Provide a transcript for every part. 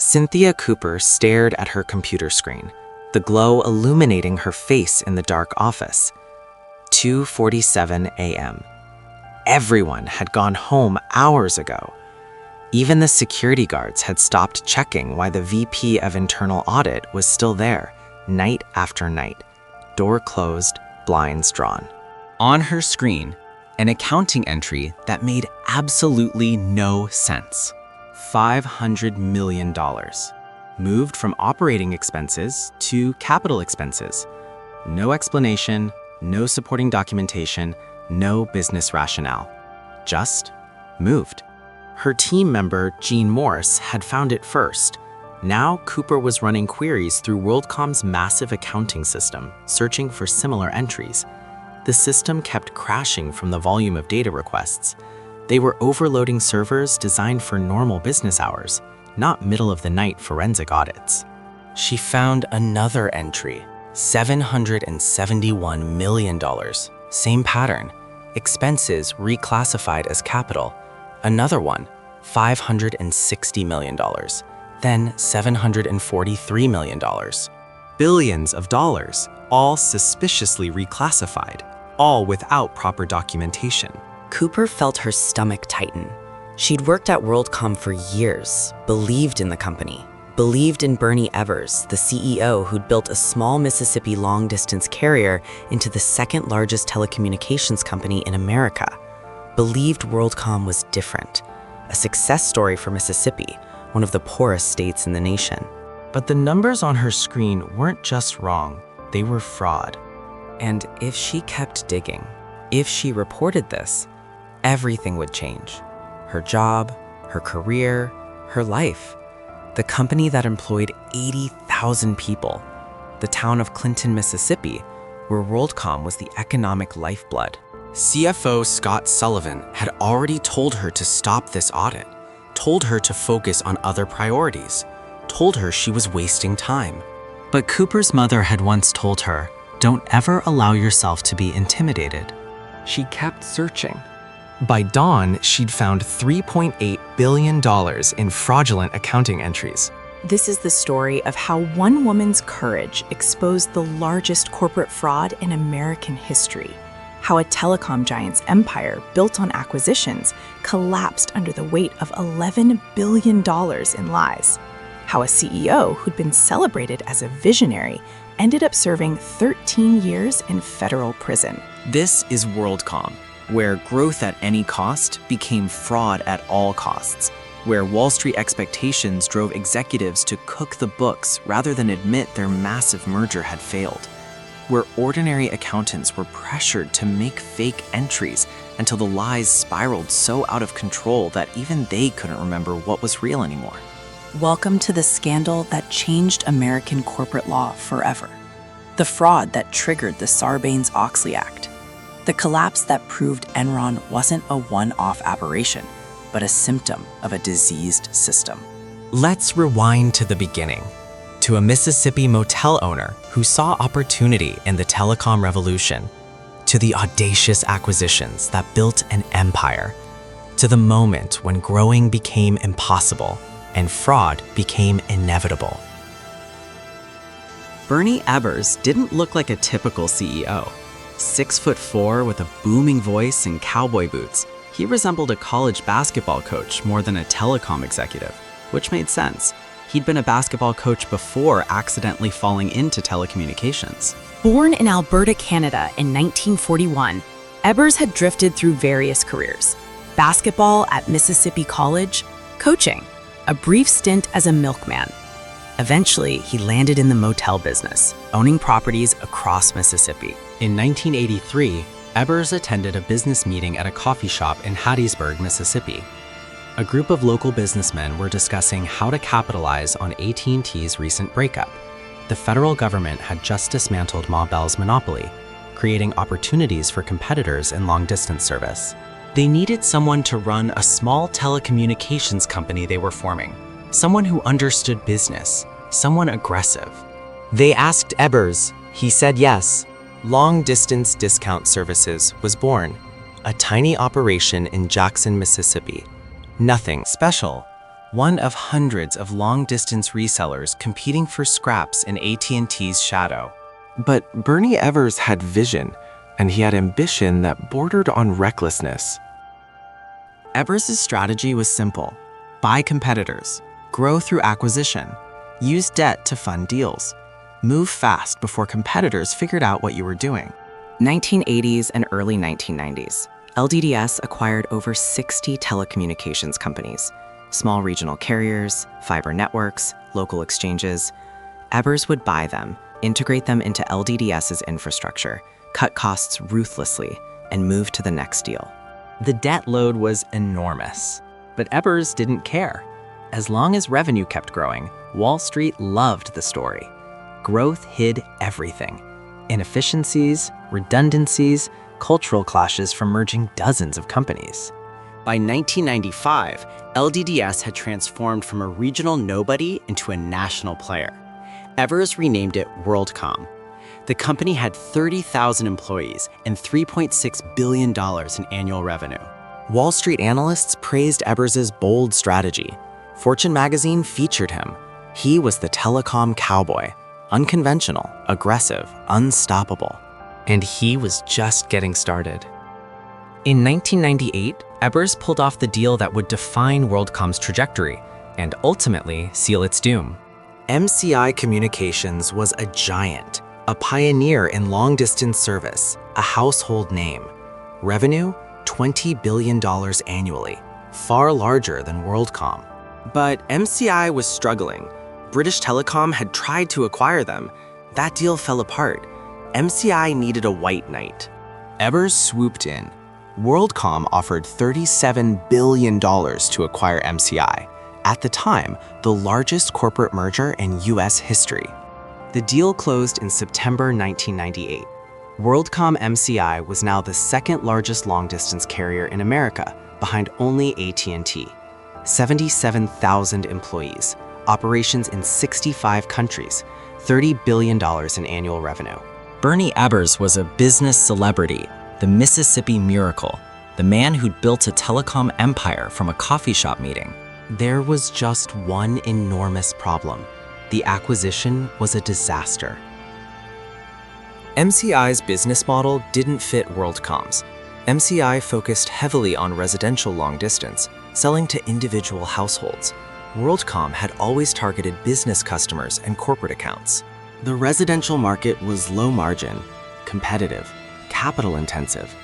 Cynthia Cooper stared at her computer screen, the glow illuminating her face in the dark office. 2:47 a.m. Everyone had gone home hours ago. Even the security guards had stopped checking why the VP of Internal Audit was still there, night after night. Door closed, blinds drawn. On her screen, an accounting entry that made absolutely no sense. $500 million. Moved from operating expenses to capital expenses. No explanation, no supporting documentation, no business rationale. Just moved. Her team member, Gene Morse, had found it first. Now Cooper was running queries through WorldCom's massive accounting system, searching for similar entries. The system kept crashing from the volume of data requests. They were overloading servers designed for normal business hours, not middle-of-the-night forensic audits. She found another entry, $771 million. Same pattern, expenses reclassified as capital. Another one, $560 million. Then $743 million. Billions of dollars, all suspiciously reclassified, all without proper documentation. Cooper felt her stomach tighten. She'd worked at WorldCom for years, believed in the company, believed in Bernie Ebbers, the CEO who'd built a small Mississippi long-distance carrier into the second largest telecommunications company in America. Believed WorldCom was different, a success story for Mississippi, one of the poorest states in the nation. But the numbers on her screen weren't just wrong, they were fraud. And if she kept digging, if she reported this, everything would change. Her job, her career, her life. The company that employed 80,000 people. The town of Clinton, Mississippi, where WorldCom was the economic lifeblood. CFO Scott Sullivan had already told her to stop this audit, told her to focus on other priorities, told her she was wasting time. But Cooper's mother had once told her, "Don't ever allow yourself to be intimidated." She kept searching. By dawn, she'd found $3.8 billion in fraudulent accounting entries. This is the story of how one woman's courage exposed the largest corporate fraud in American history. How a telecom giant's empire, built on acquisitions, collapsed under the weight of $11 billion in lies. How a CEO who'd been celebrated as a visionary ended up serving 13 years in federal prison. This is WorldCom, where growth at any cost became fraud at all costs, where Wall Street expectations drove executives to cook the books rather than admit their massive merger had failed, where ordinary accountants were pressured to make fake entries until the lies spiraled so out of control that even they couldn't remember what was real anymore. Welcome to the scandal that changed American corporate law forever. The fraud that triggered the Sarbanes-Oxley Act. The collapse that proved Enron wasn't a one-off aberration, but a symptom of a diseased system. Let's rewind to the beginning, to a Mississippi motel owner who saw opportunity in the telecom revolution, to the audacious acquisitions that built an empire, to the moment when growing became impossible and fraud became inevitable. Bernie Ebbers didn't look like a typical CEO. 6'4" with a booming voice and cowboy boots, he resembled a college basketball coach more than a telecom executive, which made sense. He'd been a basketball coach before accidentally falling into telecommunications. Born in Alberta, Canada in 1941, Ebbers had drifted through various careers. Basketball at Mississippi College, coaching, a brief stint as a milkman. Eventually, he landed in the motel business, owning properties across Mississippi. In 1983, Ebbers attended a business meeting at a coffee shop in Hattiesburg, Mississippi. A group of local businessmen were discussing how to capitalize on AT&T's recent breakup. The federal government had just dismantled Ma Bell's monopoly, creating opportunities for competitors in long-distance service. They needed someone to run a small telecommunications company they were forming, someone who understood business, someone aggressive. They asked Ebbers. He said yes. Long-Distance Discount Services was born, a tiny operation in Jackson, Mississippi. Nothing special, one of hundreds of long-distance resellers competing for scraps in AT&T's shadow. But Bernie Ebbers had vision, and he had ambition that bordered on recklessness. Ebbers' strategy was simple: buy competitors, grow through acquisition, use debt to fund deals, move fast before competitors figured out what you were doing. 1980s and early 1990s, LDDS acquired over 60 telecommunications companies, small regional carriers, fiber networks, local exchanges. Ebbers would buy them, integrate them into LDDS's infrastructure, cut costs ruthlessly, and move to the next deal. The debt load was enormous, but Ebbers didn't care. As long as revenue kept growing, Wall Street loved the story. Growth hid everything: inefficiencies, redundancies, cultural clashes from merging dozens of companies. By 1995, LDDS had transformed from a regional nobody into a national player. Ebbers renamed it WorldCom. The company had 30,000 employees and $3.6 billion in annual revenue. Wall Street analysts praised Ebbers' bold strategy. Fortune magazine featured him. He was the telecom cowboy, unconventional, aggressive, unstoppable. And he was just getting started. In 1998, Ebbers pulled off the deal that would define WorldCom's trajectory and ultimately seal its doom. MCI Communications was a giant, a pioneer in long-distance service, a household name. Revenue, $20 billion annually, far larger than WorldCom. But MCI was struggling. British Telecom had tried to acquire them. That deal fell apart. MCI needed a white knight. Ebbers swooped in. WorldCom offered $37 billion to acquire MCI, at the time, the largest corporate merger in US history. The deal closed in September 1998. WorldCom MCI was now the second largest long-distance carrier in America, behind only AT&T. 77,000 employees, operations in 65 countries, $30 billion in annual revenue. Bernie Ebbers was a business celebrity, the Mississippi Miracle, the man who'd built a telecom empire from a coffee shop meeting. There was just one enormous problem. The acquisition was a disaster. MCI's business model didn't fit WorldCom's. MCI focused heavily on residential long distance, selling to individual households. WorldCom had always targeted business customers and corporate accounts. The residential market was low margin, competitive, capital intensive.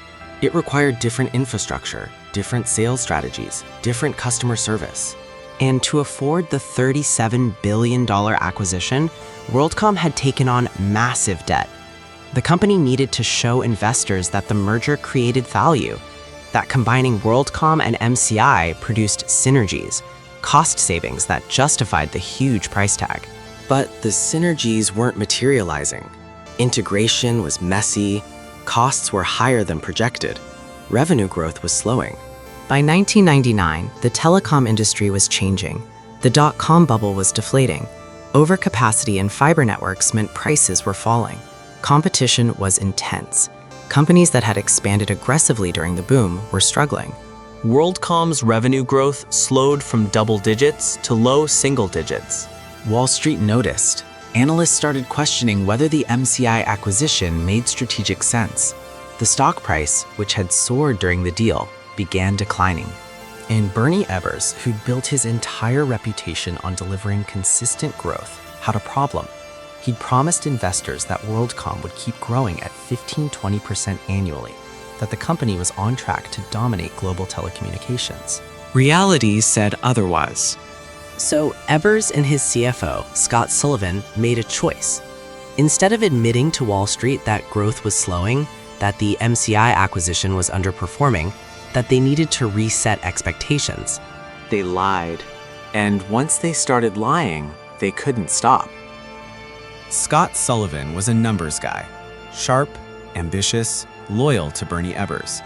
It required different infrastructure, different sales strategies, different customer service. And to afford the $37 billion acquisition, WorldCom had taken on massive debt. The company needed to show investors that the merger created value, that combining WorldCom and MCI produced synergies, cost savings that justified the huge price tag. But the synergies weren't materializing. Integration was messy, costs were higher than projected, revenue growth was slowing. By 1999, the telecom industry was changing. The dot-com bubble was deflating. Overcapacity in fiber networks meant prices were falling. Competition was intense. Companies that had expanded aggressively during the boom were struggling. WorldCom's revenue growth slowed from double digits to low single digits. Wall Street noticed. Analysts started questioning whether the MCI acquisition made strategic sense. The stock price, which had soared during the deal, began declining. And Bernie Ebbers, who'd built his entire reputation on delivering consistent growth, had a problem. He'd promised investors that WorldCom would keep growing at 15–20% annually, that the company was on track to dominate global telecommunications. Reality said otherwise. So Ebbers and his CFO, Scott Sullivan, made a choice. Instead of admitting to Wall Street that growth was slowing, that the MCI acquisition was underperforming, that they needed to reset expectations, they lied. And once they started lying, they couldn't stop. Scott Sullivan was a numbers guy, sharp, ambitious, loyal to Bernie Ebbers.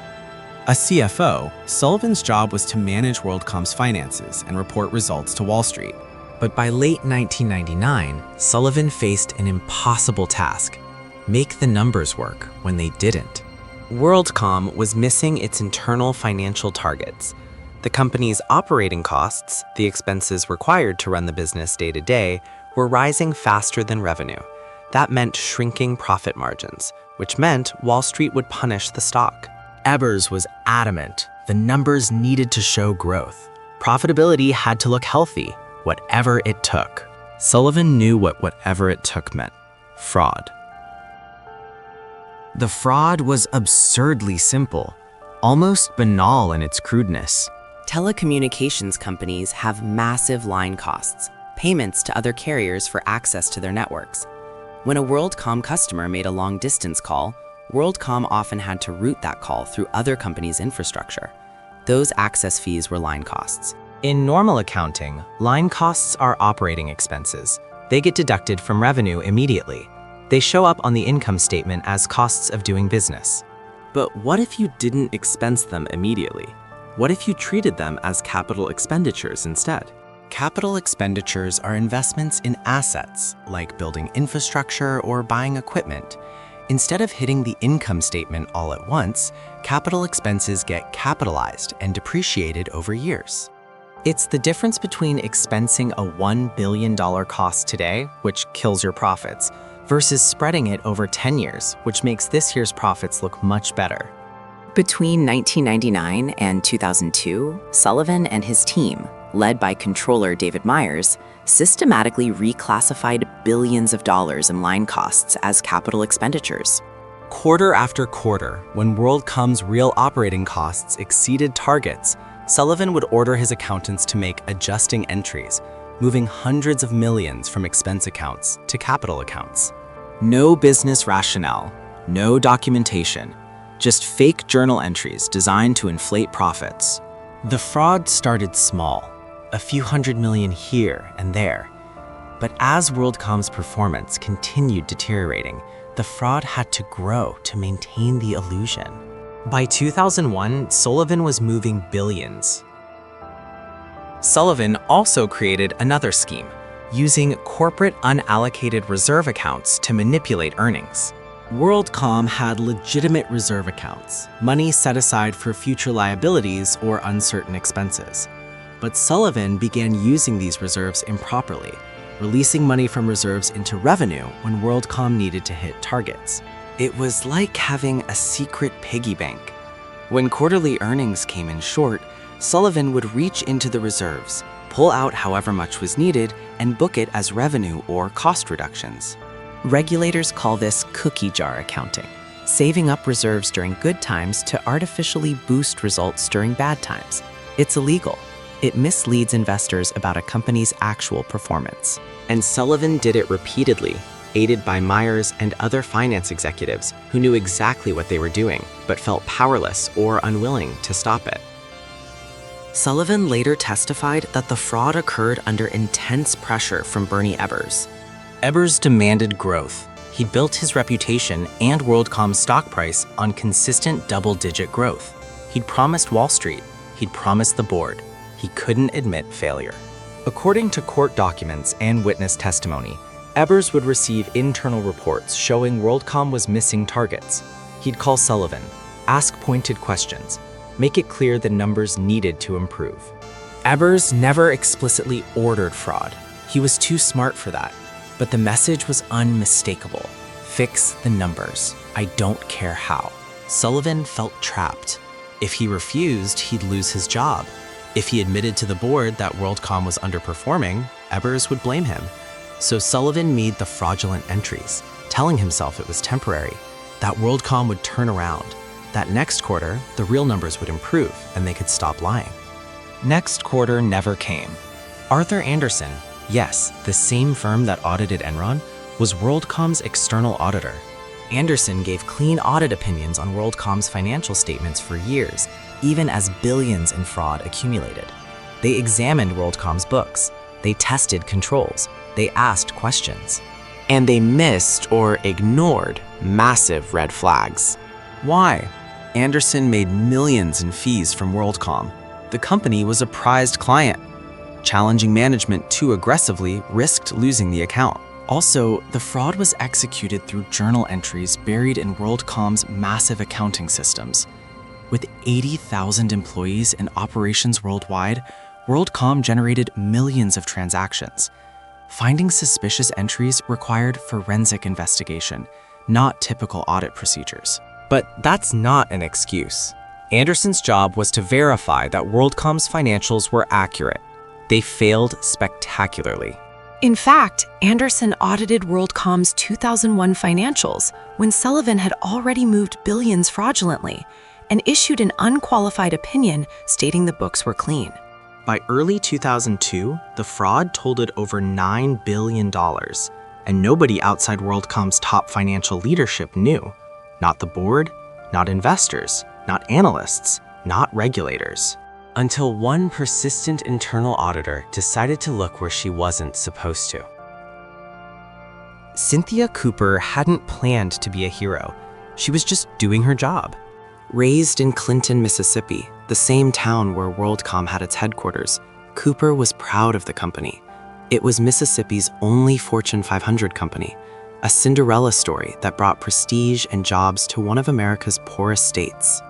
A CFO, Sullivan's job was to manage WorldCom's finances and report results to Wall Street. But by late 1999, Sullivan faced an impossible task: make the numbers work when they didn't. WorldCom was missing its internal financial targets. The company's operating costs, the expenses required to run the business day to day, were rising faster than revenue. That meant shrinking profit margins, which meant Wall Street would punish the stock. Ebbers was adamant the numbers needed to show growth. Profitability had to look healthy, whatever it took. Sullivan knew what whatever it took meant: fraud. The fraud was absurdly simple, almost banal in its crudeness. Telecommunications companies have massive line costs, payments to other carriers for access to their networks. When a WorldCom customer made a long-distance call, WorldCom often had to route that call through other companies' infrastructure. Those access fees were line costs. In normal accounting, line costs are operating expenses. They get deducted from revenue immediately. They show up on the income statement as costs of doing business. But what if you didn't expense them immediately? What if you treated them as capital expenditures instead? Capital expenditures are investments in assets, like building infrastructure or buying equipment. Instead of hitting the income statement all at once, capital expenses get capitalized and depreciated over years. It's the difference between expensing a $1 billion cost today, which kills your profits, versus spreading it over 10 years, which makes this year's profits look much better. Between 1999 and 2002, Sullivan and his team, led by controller David Myers, systematically reclassified billions of dollars in line costs as capital expenditures. Quarter after quarter, when WorldCom's real operating costs exceeded targets, Sullivan would order his accountants to make adjusting entries, moving hundreds of millions from expense accounts to capital accounts. No business rationale, no documentation, just fake journal entries designed to inflate profits. The fraud started small, a few $100 million here and there. But as WorldCom's performance continued deteriorating, the fraud had to grow to maintain the illusion. By 2001, Sullivan was moving billions. Sullivan also created another scheme, using corporate unallocated reserve accounts to manipulate earnings. WorldCom had legitimate reserve accounts, money set aside for future liabilities or uncertain expenses. But Sullivan began using these reserves improperly, releasing money from reserves into revenue when WorldCom needed to hit targets. It was like having a secret piggy bank. When quarterly earnings came in short, Sullivan would reach into the reserves, pull out however much was needed, and book it as revenue or cost reductions. Regulators call this cookie jar accounting, saving up reserves during good times to artificially boost results during bad times. It's illegal. It misleads investors about a company's actual performance. And Sullivan did it repeatedly, aided by Myers and other finance executives who knew exactly what they were doing, but felt powerless or unwilling to stop it. Sullivan later testified that the fraud occurred under intense pressure from Bernie Ebbers. Ebbers demanded growth. He built his reputation and WorldCom's stock price on consistent double-digit growth. He'd promised Wall Street. He'd promised the board. He couldn't admit failure. According to court documents and witness testimony, Ebbers would receive internal reports showing WorldCom was missing targets. He'd call Sullivan, ask pointed questions, make it clear the numbers needed to improve. Ebbers never explicitly ordered fraud. He was too smart for that. But the message was unmistakable. Fix the numbers. I don't care how. Sullivan felt trapped. If he refused, he'd lose his job. If he admitted to the board that WorldCom was underperforming, Ebbers would blame him. So Sullivan made the fraudulent entries, telling himself it was temporary, that WorldCom would turn around, that next quarter, the real numbers would improve and they could stop lying. Next quarter never came. Arthur Andersen, yes, the same firm that audited Enron, was WorldCom's external auditor. Andersen gave clean audit opinions on WorldCom's financial statements for years, even as billions in fraud accumulated. They examined WorldCom's books. They tested controls. They asked questions. And they missed or ignored massive red flags. Why? Andersen made millions in fees from WorldCom. The company was a prized client. Challenging management too aggressively risked losing the account. Also, the fraud was executed through journal entries buried in WorldCom's massive accounting systems. With 80,000 employees and operations worldwide, WorldCom generated millions of transactions. Finding suspicious entries required forensic investigation, not typical audit procedures. But that's not an excuse. Anderson's job was to verify that WorldCom's financials were accurate. They failed spectacularly. In fact, Anderson audited WorldCom's 2001 financials when Sullivan had already moved billions fraudulently and issued an unqualified opinion stating the books were clean. By early 2002, the fraud totaled over $9 billion, and nobody outside WorldCom's top financial leadership knew. Not the board, not investors, not analysts, not regulators. Until one persistent internal auditor decided to look where she wasn't supposed to. Cynthia Cooper hadn't planned to be a hero. She was just doing her job. Raised in Clinton, Mississippi, the same town where WorldCom had its headquarters, Cooper was proud of the company. It was Mississippi's only Fortune 500 company, a Cinderella story that brought prestige and jobs to one of America's poorest states.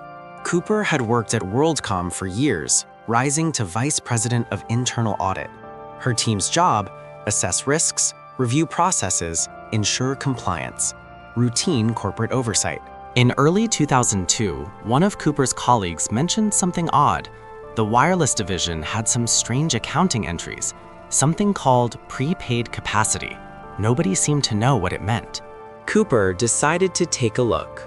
Cooper had worked at WorldCom for years, rising to Vice President of Internal Audit. Her team's job: assess risks, review processes, ensure compliance, routine corporate oversight. In early 2002, one of Cooper's colleagues mentioned something odd. The wireless division had some strange accounting entries, something called prepaid capacity. Nobody seemed to know what it meant. Cooper decided to take a look.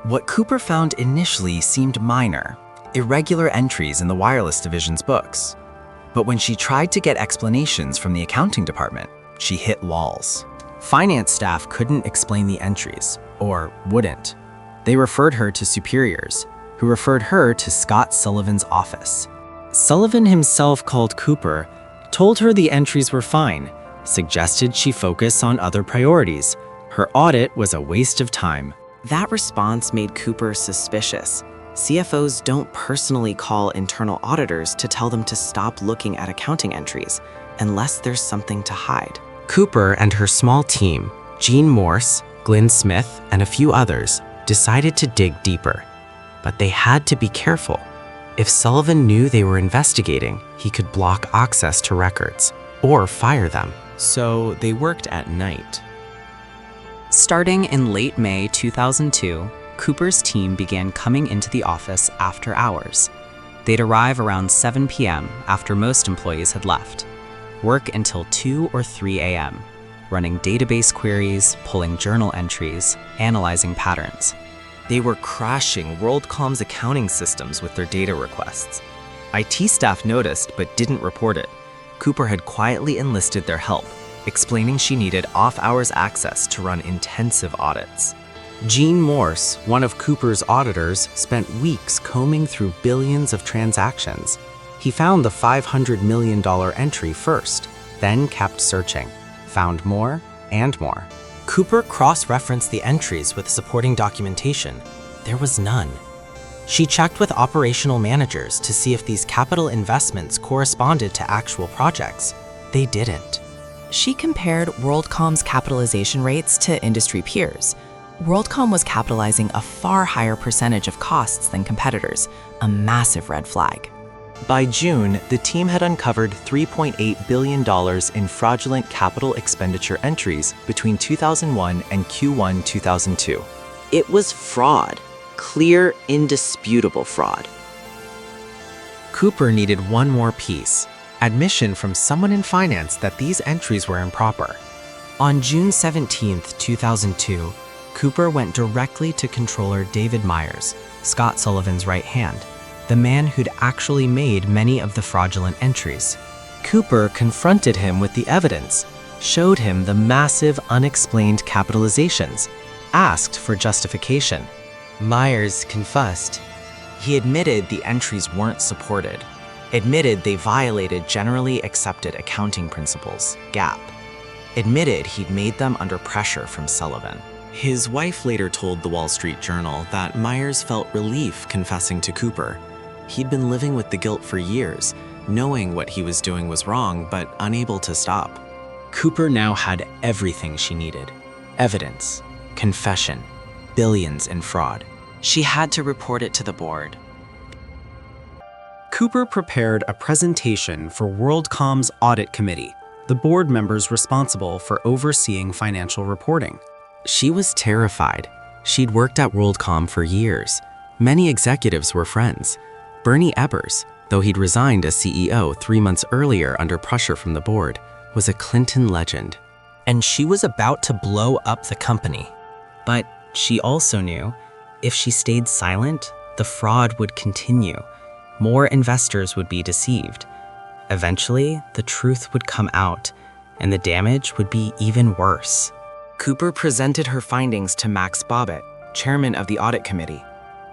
What Cooper found initially seemed minor, irregular entries in the wireless division's books. But when she tried to get explanations from the accounting department, she hit walls. Finance staff couldn't explain the entries, or wouldn't. They referred her to superiors, who referred her to Scott Sullivan's office. Sullivan himself called Cooper, told her the entries were fine, suggested she focus on other priorities. Her audit was a waste of time. That response made Cooper suspicious. CFOs don't personally call internal auditors to tell them to stop looking at accounting entries unless there's something to hide. Cooper and her small team, Gene Morse, Glenn Smith, and a few others, decided to dig deeper. But they had to be careful. If Sullivan knew they were investigating, he could block access to records or fire them. So they worked at night. Starting in late May 2002, Cooper's team began coming into the office after hours. They'd arrive around 7 p.m. after most employees had left, work until 2 or 3 a.m., running database queries, pulling journal entries, analyzing patterns. They were crashing WorldCom's accounting systems with their data requests. IT staff noticed but didn't report it. Cooper had quietly enlisted their help, explaining she needed off-hours access to run intensive audits. Gene Morse, one of Cooper's auditors, spent weeks combing through billions of transactions. He found the $500 million entry first, then kept searching, found more and more. Cooper cross-referenced the entries with supporting documentation. There was none. She checked with operational managers to see if these capital investments corresponded to actual projects. They didn't. She compared WorldCom's capitalization rates to industry peers. WorldCom was capitalizing a far higher percentage of costs than competitors, a massive red flag. By June, the team had uncovered $3.8 billion in fraudulent capital expenditure entries between 2001 and Q1 2002. It was fraud. Clear, indisputable fraud. Cooper needed one more piece: admission from someone in finance that these entries were improper. On June 17, 2002, Cooper went directly to Controller David Myers, Scott Sullivan's right hand, the man who'd actually made many of the fraudulent entries. Cooper confronted him with the evidence, showed him the massive unexplained capitalizations, asked for justification. Myers confessed. He admitted the entries weren't supported, admitted they violated generally accepted accounting principles, GAAP, admitted he'd made them under pressure from Sullivan. His wife later told the Wall Street Journal that Myers felt relief confessing to Cooper. He'd been living with the guilt for years, knowing what he was doing was wrong, but unable to stop. Cooper now had everything she needed: evidence, confession, billions in fraud. She had to report it to the board. Cooper prepared a presentation for WorldCom's audit committee, the board members responsible for overseeing financial reporting. She was terrified. She'd worked at WorldCom for years. Many executives were friends. Bernie Ebbers, though he'd resigned as CEO 3 months earlier under pressure from the board, was a Clinton legend. And she was about to blow up the company. But she also knew if she stayed silent, the fraud would continue. More investors would be deceived. Eventually, the truth would come out, and the damage would be even worse. Cooper presented her findings to Max Bobbitt, chairman of the audit committee,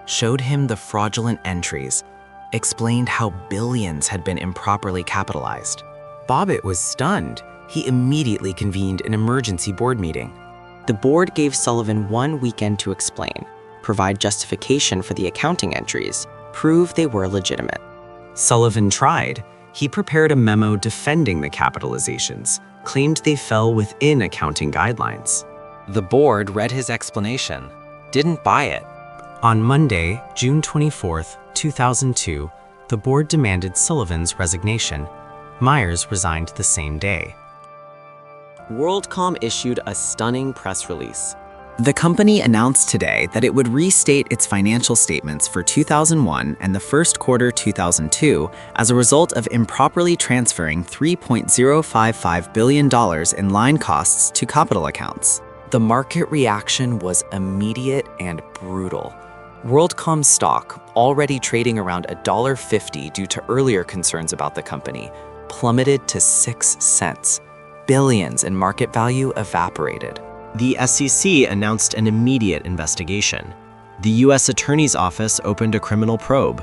showed him the fraudulent entries, explained how billions had been improperly capitalized. Bobbitt was stunned. He immediately convened an emergency board meeting. The board gave Sullivan 1 weekend to explain, provide justification for the accounting entries, prove they were legitimate. Sullivan tried. He prepared a memo defending the capitalizations, claimed they fell within accounting guidelines. The board read his explanation, didn't buy it. On Monday, June 24, 2002, the board demanded Sullivan's resignation. Myers resigned the same day. WorldCom issued a stunning press release. The company announced today that it would restate its financial statements for 2001 and the first quarter 2002 as a result of improperly transferring $3.055 billion in line costs to capital accounts. The market reaction was immediate and brutal. WorldCom stock, already trading around $1.50 due to earlier concerns about the company, plummeted to 6 cents. Billions in market value evaporated. The SEC announced an immediate investigation. The U.S. Attorney's Office opened a criminal probe.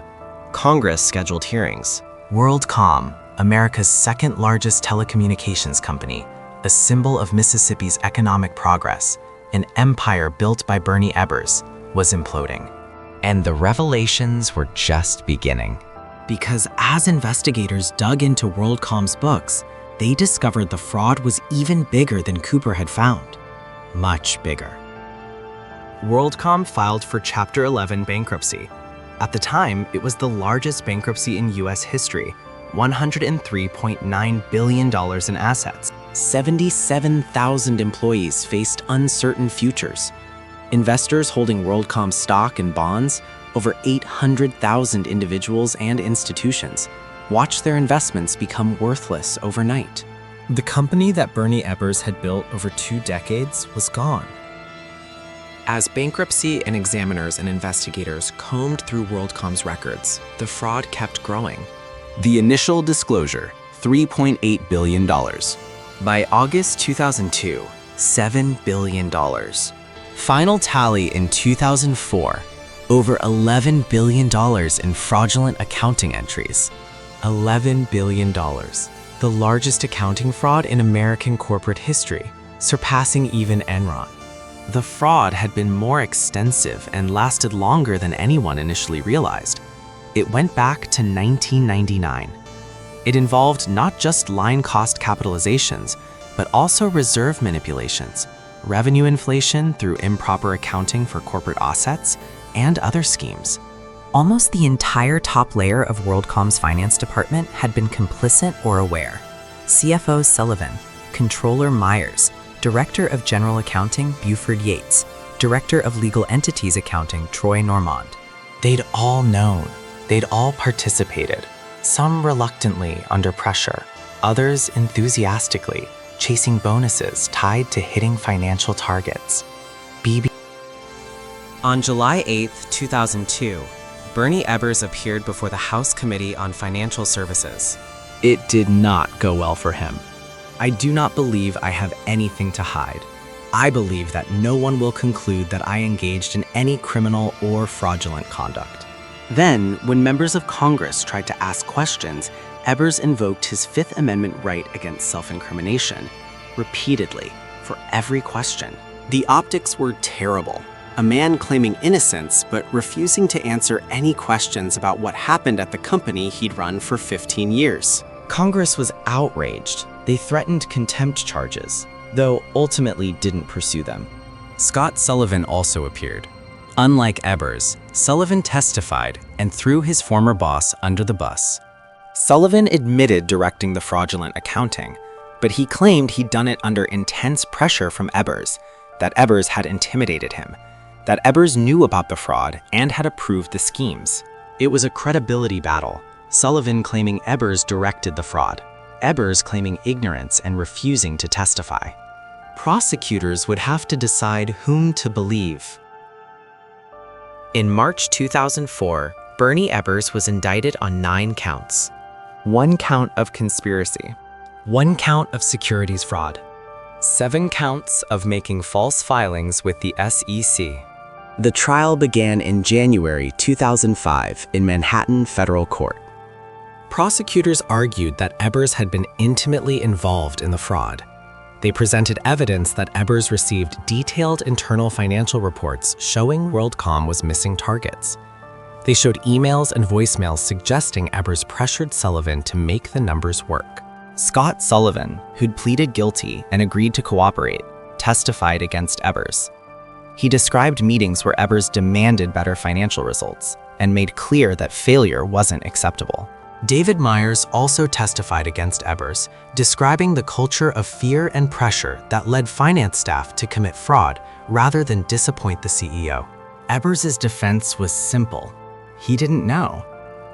Congress scheduled hearings. WorldCom, America's second-largest telecommunications company, a symbol of Mississippi's economic progress, an empire built by Bernie Ebbers, was imploding. And the revelations were just beginning. Because as investigators dug into WorldCom's books, they discovered the fraud was even bigger than Cooper had found. Much bigger. WorldCom filed for Chapter 11 bankruptcy. At the time, it was the largest bankruptcy in U.S. history, $103.9 billion in assets. 77,000 employees faced uncertain futures. Investors holding WorldCom stock and bonds, over 800,000 individuals and institutions, watched their investments become worthless overnight. The company that Bernie Ebbers had built over 2 decades was gone. As bankruptcy and examiners and investigators combed through WorldCom's records, the fraud kept growing. The initial disclosure, $3.8 billion. By August 2002, $7 billion. Final tally in 2004, over $11 billion in fraudulent accounting entries. $11 billion. The largest accounting fraud in American corporate history, surpassing even Enron. The fraud had been more extensive and lasted longer than anyone initially realized. It went back to 1999. It involved not just line cost capitalizations, but also reserve manipulations, revenue inflation through improper accounting for corporate assets, and other schemes. Almost the entire top layer of WorldCom's finance department had been complicit or aware. CFO Sullivan, Controller Myers, Director of General Accounting Buford Yates, Director of Legal Entities Accounting Troy Normand. They'd all known. They'd all participated, some reluctantly under pressure, others enthusiastically, chasing bonuses tied to hitting financial targets. On July 8, 2002, Bernie Ebbers appeared before the House Committee on Financial Services. It did not go well for him. I do not believe I have anything to hide. I believe that no one will conclude that I engaged in any criminal or fraudulent conduct. Then, when members of Congress tried to ask questions, Ebbers invoked his Fifth Amendment right against self-incrimination, repeatedly, for every question. The optics were terrible. A man claiming innocence but refusing to answer any questions about what happened at the company he'd run for 15 years. Congress was outraged. They threatened contempt charges, though ultimately didn't pursue them. Scott Sullivan also appeared. Unlike Ebbers, Sullivan testified and threw his former boss under the bus. Sullivan admitted directing the fraudulent accounting, but he claimed he'd done it under intense pressure from Ebbers, that Ebbers had intimidated him, that Ebbers knew about the fraud and had approved the schemes. It was a credibility battle, Sullivan claiming Ebbers directed the fraud, Ebbers claiming ignorance and refusing to testify. Prosecutors would have to decide whom to believe. In March 2004, Bernie Ebbers was indicted on 9 counts. 1 count of conspiracy, 1 count of securities fraud, 7 counts of making false filings with the SEC. The trial began in January 2005 in Manhattan Federal Court. Prosecutors argued that Ebbers had been intimately involved in the fraud. They presented evidence that Ebbers received detailed internal financial reports showing WorldCom was missing targets. They showed emails and voicemails suggesting Ebbers pressured Sullivan to make the numbers work. Scott Sullivan, who'd pleaded guilty and agreed to cooperate, testified against Ebbers. He described meetings where Ebbers demanded better financial results and made clear that failure wasn't acceptable. David Myers also testified against Ebbers, describing the culture of fear and pressure that led finance staff to commit fraud rather than disappoint the CEO. Ebbers' defense was simple. He didn't know.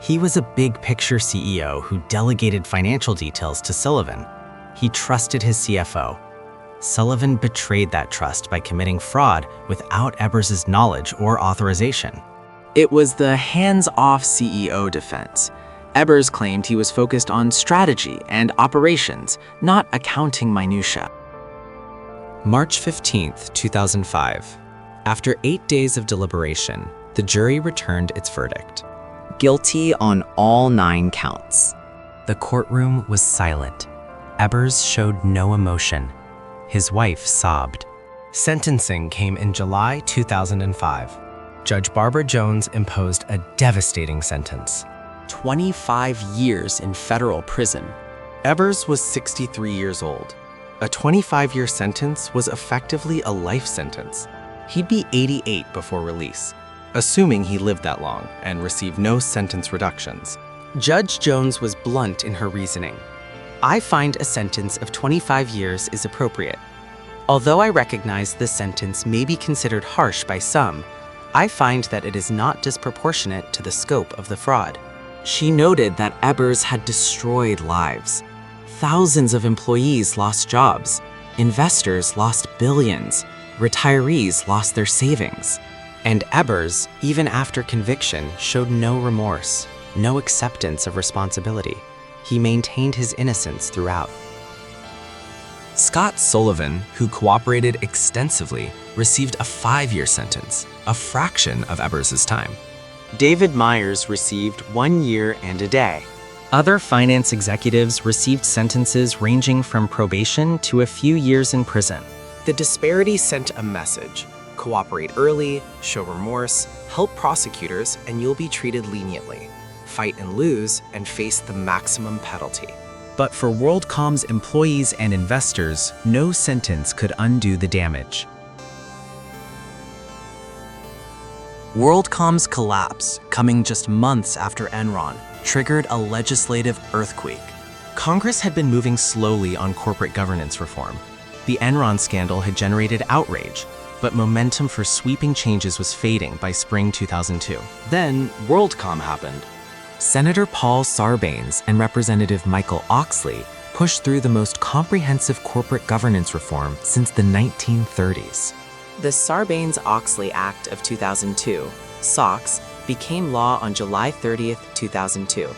He was a big-picture CEO who delegated financial details to Sullivan. He trusted his CFO. Sullivan betrayed that trust by committing fraud without Ebbers' knowledge or authorization. It was the hands-off CEO defense. Ebbers claimed he was focused on strategy and operations, not accounting minutiae. March 15, 2005. After 8 days of deliberation, the jury returned its verdict. Guilty on all 9 counts. The courtroom was silent. Ebbers showed no emotion. His wife sobbed. Sentencing came in July 2005. Judge Barbara Jones imposed a devastating sentence. 25 years in federal prison. Ebbers was 63 years old. A 25-year sentence was effectively a life sentence. He'd be 88 before release, assuming he lived that long and received no sentence reductions. Judge Jones was blunt in her reasoning. I find a sentence of 25 years is appropriate. Although I recognize this sentence may be considered harsh by some, I find that it is not disproportionate to the scope of the fraud. She noted that Ebbers had destroyed lives. Thousands of employees lost jobs. Investors lost billions. Retirees lost their savings. And Ebbers, even after conviction, showed no remorse, no acceptance of responsibility. He maintained his innocence throughout. Scott Sullivan, who cooperated extensively, received a 5-year sentence, a fraction of Ebbers' time. David Myers received 1 year and a day. Other finance executives received sentences ranging from probation to a few years in prison. The disparity sent a message: cooperate early, show remorse, help prosecutors, and you'll be treated leniently. Fight and lose, and face the maximum penalty. But for WorldCom's employees and investors, no sentence could undo the damage. WorldCom's collapse, coming just months after Enron, triggered a legislative earthquake. Congress had been moving slowly on corporate governance reform. The Enron scandal had generated outrage, but momentum for sweeping changes was fading by spring 2002. Then, WorldCom happened. Senator Paul Sarbanes and Representative Michael Oxley pushed through the most comprehensive corporate governance reform since the 1930s. The Sarbanes-Oxley Act of 2002, SOX, became law on July 30, 2002,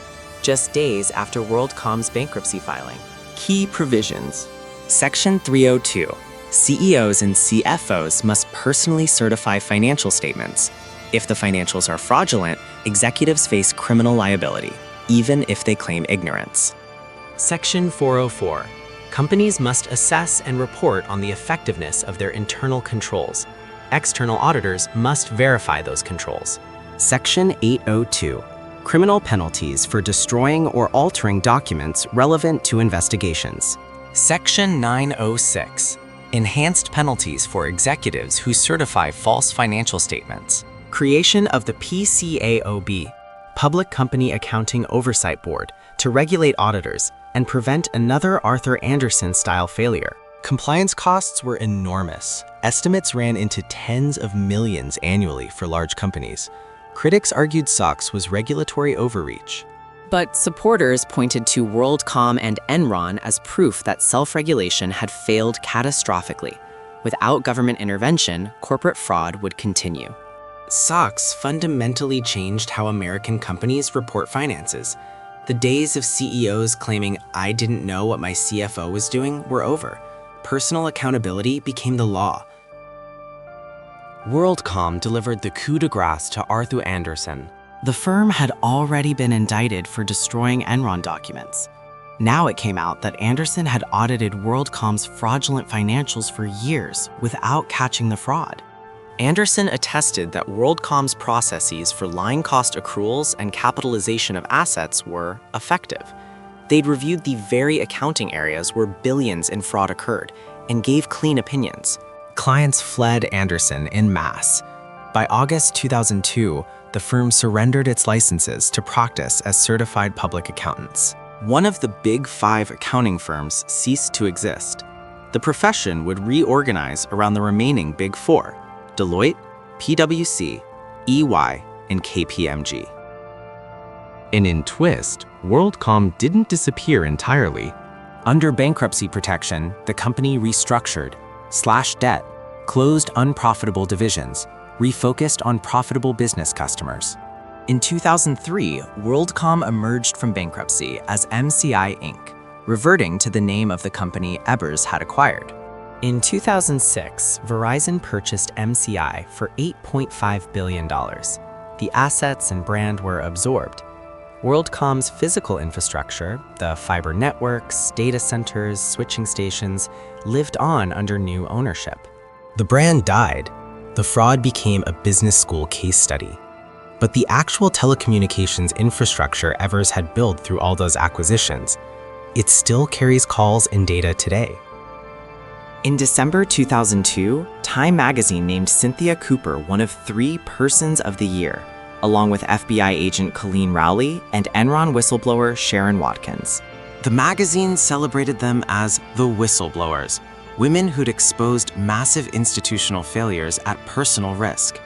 just days after WorldCom's bankruptcy filing. Key provisions. Section 302. CEOs and CFOs must personally certify financial statements. If the financials are fraudulent, executives face criminal liability, even if they claim ignorance. Section 404. Companies must assess and report on the effectiveness of their internal controls. External auditors must verify those controls. Section 802. Criminal penalties for destroying or altering documents relevant to investigations. Section 906. Enhanced penalties for executives who certify false financial statements. Creation of the PCAOB, Public Company Accounting Oversight Board, to regulate auditors and prevent another Arthur Andersen-style failure. Compliance costs were enormous. Estimates ran into tens of millions annually for large companies. Critics argued SOX was regulatory overreach. But supporters pointed to WorldCom and Enron as proof that self-regulation had failed catastrophically. Without government intervention, corporate fraud would continue. SOX fundamentally changed how American companies report finances. The days of CEOs claiming, "I didn't know what my CFO was doing," were over. Personal accountability became the law. WorldCom delivered the coup de grace to Arthur Andersen. The firm had already been indicted for destroying Enron documents. Now it came out that Andersen had audited WorldCom's fraudulent financials for years without catching the fraud. Andersen attested that WorldCom's processes for line cost accruals and capitalization of assets were effective. They'd reviewed the very accounting areas where billions in fraud occurred and gave clean opinions. Clients fled Andersen en masse. By August 2002, the firm surrendered its licenses to practice as certified public accountants. One of the big 5 accounting firms ceased to exist. The profession would reorganize around the remaining big 4, Deloitte, PwC, EY, and KPMG. And in twist, WorldCom didn't disappear entirely. Under bankruptcy protection, the company restructured, slashed debt, closed unprofitable divisions, refocused on profitable business customers. In 2003, WorldCom emerged from bankruptcy as MCI Inc., reverting to the name of the company Ebbers had acquired. In 2006, Verizon purchased MCI for $8.5 billion. The assets and brand were absorbed. WorldCom's physical infrastructure, the fiber networks, data centers, switching stations, lived on under new ownership. The brand died. The fraud became a business school case study. But the actual telecommunications infrastructure Evers had built through all those acquisitions, it still carries calls and data today. In December 2002, Time magazine named Cynthia Cooper one of 3 Persons of the Year, along with FBI agent Colleen Rowley and Enron whistleblower Sharon Watkins. The magazine celebrated them as the whistleblowers, women who'd exposed massive institutional failures at personal risk.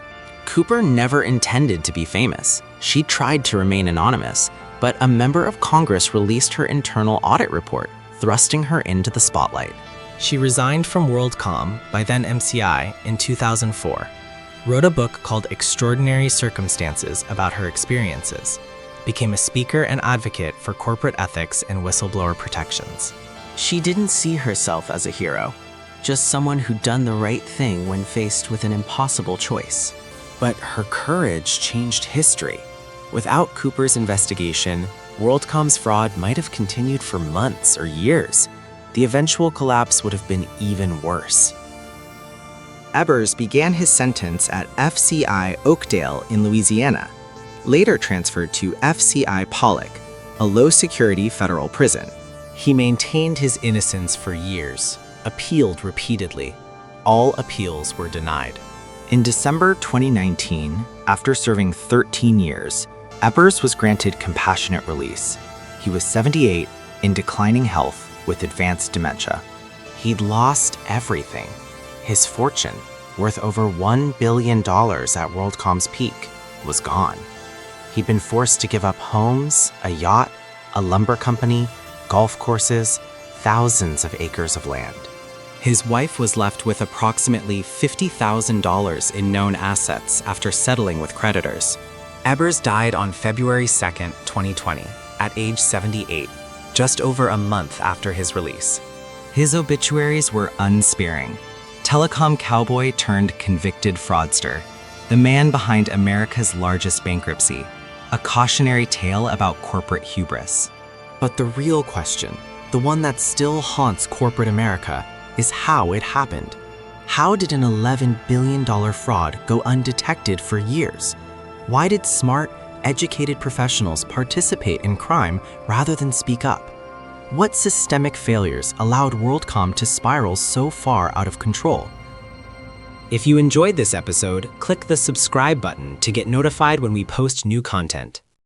Cooper never intended to be famous. She tried to remain anonymous, but a member of Congress released her internal audit report, thrusting her into the spotlight. She resigned from WorldCom, by then MCI, in 2004, wrote a book called Extraordinary Circumstances about her experiences, became a speaker and advocate for corporate ethics and whistleblower protections. She didn't see herself as a hero, just someone who'd done the right thing when faced with an impossible choice. But her courage changed history. Without Cooper's investigation, WorldCom's fraud might have continued for months or years. The eventual collapse would have been even worse. Ebbers began his sentence at FCI Oakdale in Louisiana, later transferred to FCI Pollock, a low-security federal prison. He maintained his innocence for years, appealed repeatedly. All appeals were denied. In December 2019, after serving 13 years, Ebbers was granted compassionate release. He was 78, in declining health with advanced dementia. He'd lost everything. His fortune, worth over $1 billion at WorldCom's peak, was gone. He'd been forced to give up homes, a yacht, a lumber company, golf courses, thousands of acres of land. His wife was left with approximately $50,000 in known assets after settling with creditors. Ebbers died on February 2, 2020, at age 78, just over a month after his release. His obituaries were unsparing. Telecom cowboy turned convicted fraudster, the man behind America's largest bankruptcy, a cautionary tale about corporate hubris. But the real question, the one that still haunts corporate America, is how it happened. How did an $11 billion fraud go undetected for years? Why did smart, educated professionals participate in crime rather than speak up? What systemic failures allowed WorldCom to spiral so far out of control? If you enjoyed this episode, click the subscribe button to get notified when we post new content.